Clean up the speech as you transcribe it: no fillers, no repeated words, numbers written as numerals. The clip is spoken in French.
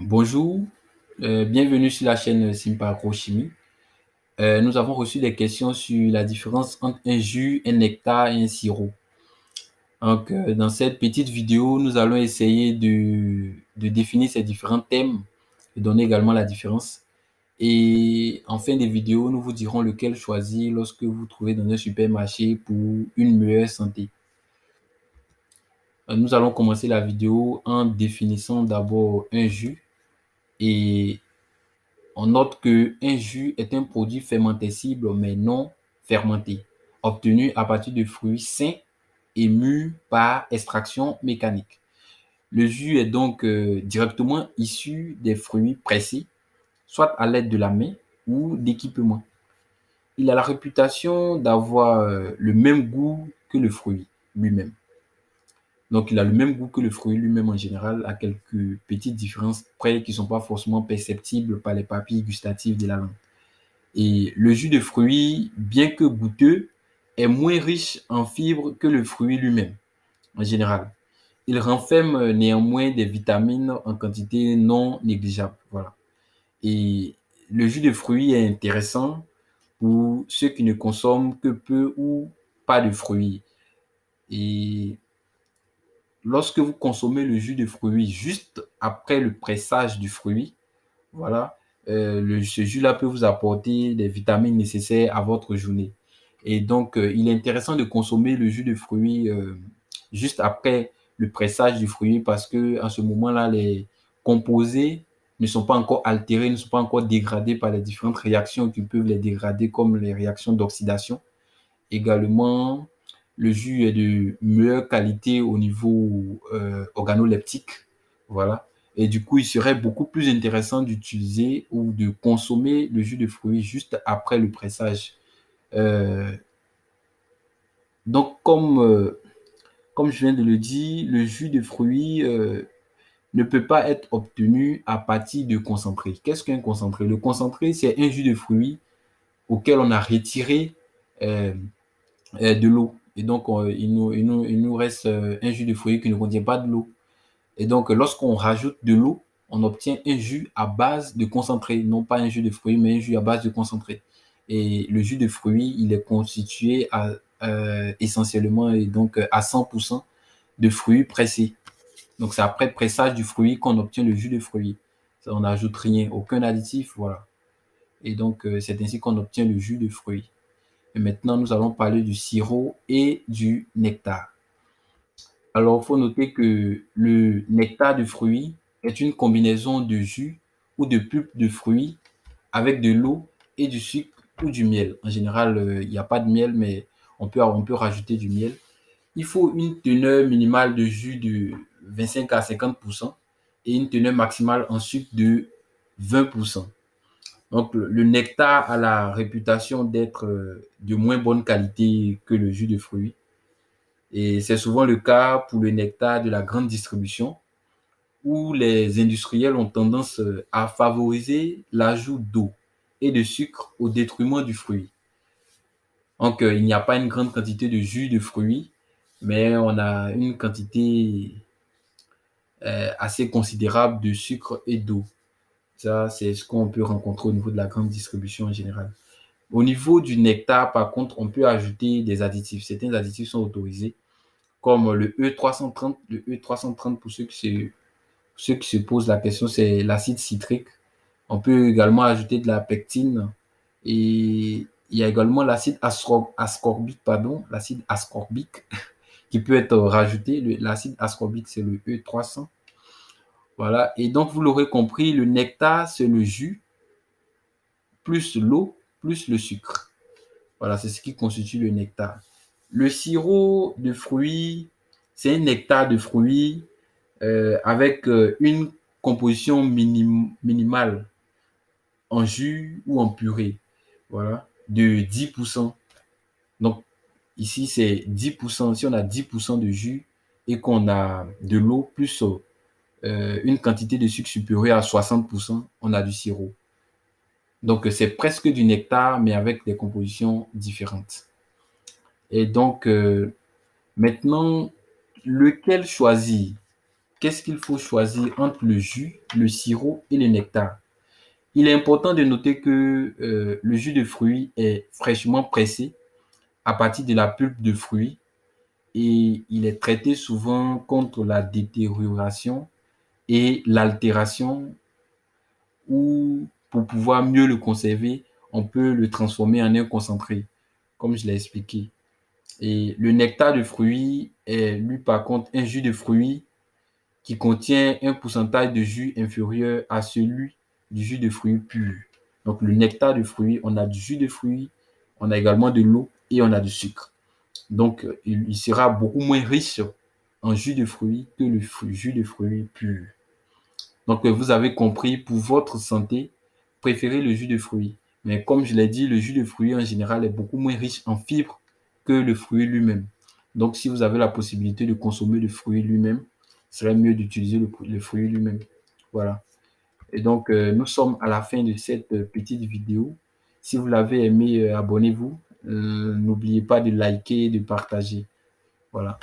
Bonjour, bienvenue sur la chaîne Simpa Agrochimie. Nous avons reçu des questions sur la différence entre un jus, un nectar et un sirop. Donc, dans cette petite vidéo, nous allons essayer de définir ces différents thèmes et donner également la différence. Et en fin de vidéo, nous vous dirons lequel choisir lorsque vous trouvez dans un supermarché pour une meilleure santé. Nous allons commencer la vidéo en définissant d'abord un jus et on note qu'un jus est un produit fermentescible mais non fermenté, obtenu à partir de fruits sains et mûrs par extraction mécanique. Le jus est donc directement issu des fruits pressés, soit à l'aide de la main ou d'équipements. Il a la réputation d'avoir le même goût que le fruit lui-même. Donc, il a le même goût que le fruit lui-même en général, à quelques petites différences près qui ne sont pas forcément perceptibles par les papilles gustatives de la langue. Et le jus de fruits, bien que goûteux, est moins riche en fibres que le fruit lui-même, en général. Il renferme néanmoins des vitamines en quantité non négligeable. Voilà. Et le jus de fruits est intéressant pour ceux qui ne consomment que peu ou pas de fruits. Et lorsque vous consommez le jus de fruits juste après le pressage du fruit, voilà, ce jus-là peut vous apporter des vitamines nécessaires à votre journée. Et donc, il est intéressant de consommer le jus de fruits juste après le pressage du fruit parce que à ce moment-là, les composés ne sont pas encore altérés, ne sont pas encore dégradés par les différentes réactions qui peuvent les dégrader, comme les réactions d'oxydation. Également, le jus est de meilleure qualité au niveau organoleptique. Voilà. Et du coup, il serait beaucoup plus intéressant d'utiliser ou de consommer le jus de fruits juste après le pressage. Euh, donc, comme je viens de le dire, le jus de fruits ne peut pas être obtenu à partir de concentré. Qu'est-ce qu'un concentré? Le concentré, c'est un jus de fruits auquel on a retiré euh, de l'eau. Et donc, il nous reste un jus de fruits qui ne contient pas de l'eau. Et donc, lorsqu'on rajoute de l'eau, on obtient un jus à base de concentré, non pas un jus de fruits, mais un jus à base de concentré. Et le jus de fruits, il est constitué essentiellement et donc à 100% de fruits pressés. Donc, c'est après pressage du fruit qu'on obtient le jus de fruits. Ça, on n'ajoute rien, aucun additif, voilà. Et donc, c'est ainsi qu'on obtient le jus de fruits. Et maintenant, nous allons parler du sirop et du nectar. Alors, il faut noter que le nectar de fruits est une combinaison de jus ou de pulpe de fruits avec de l'eau et du sucre ou du miel. En général, il n'y a pas de miel, mais on peut rajouter du miel. Il faut une teneur minimale de jus de 25 à 50% et une teneur maximale en sucre de 20%. Donc, le nectar a la réputation d'être de moins bonne qualité que le jus de fruits. Et c'est souvent le cas pour le nectar de la grande distribution, où les industriels ont tendance à favoriser l'ajout d'eau et de sucre au détriment du fruit. Donc, il n'y a pas une grande quantité de jus de fruits, mais on a une quantité assez considérable de sucre et d'eau. Ça, c'est ce qu'on peut rencontrer au niveau de la grande distribution en général. Au niveau du nectar, par contre, on peut ajouter des additifs. Certains additifs sont autorisés, comme le E330. Le E330, pour ceux qui se posent la question, c'est l'acide citrique. On peut également ajouter de la pectine. Et il y a également l'acide ascorbique, pardon, l'acide ascorbique qui peut être rajouté. L'acide ascorbique, c'est le E300. Voilà. Et donc, vous l'aurez compris, le nectar, c'est le jus plus l'eau plus le sucre. Voilà, c'est ce qui constitue le nectar. Le sirop de fruits, c'est un nectar de fruits avec une composition minimale en jus ou en purée, voilà, de 10%. Donc, ici, c'est 10%. Si on a 10% de jus et qu'on a de l'eau plus une quantité de sucre supérieure à 60%, on a du sirop. Donc, c'est presque du nectar, mais avec des compositions différentes. Et donc, maintenant, lequel choisir? qu'est-ce qu'il faut choisir entre le jus, le sirop et le nectar? Il est important de noter que le jus de fruits est fraîchement pressé à partir de la pulpe de fruits et il est traité souvent contre la détérioration et l'altération ou pour pouvoir mieux le conserver, on peut le transformer en un concentré, comme je l'ai expliqué. Et le nectar de fruits est, lui, par contre, un jus de fruits qui contient un pourcentage de jus inférieur à celui du jus de fruits pur. Donc, le nectar de fruits, on a du jus de fruits, on a également de l'eau et on a du sucre. Donc, il sera beaucoup moins riche en jus de fruits que le jus de fruits pur. Donc, vous avez compris, pour votre santé, préférez le jus de fruits. Mais comme je l'ai dit, le jus de fruits en général est beaucoup moins riche en fibres que le fruit lui-même. Donc, si vous avez la possibilité de consommer le fruit lui-même, ce serait mieux d'utiliser le fruit lui-même. Voilà. Et donc, nous sommes à la fin de cette petite vidéo. Si vous l'avez aimé, abonnez-vous. N'oubliez pas de liker et de partager. Voilà.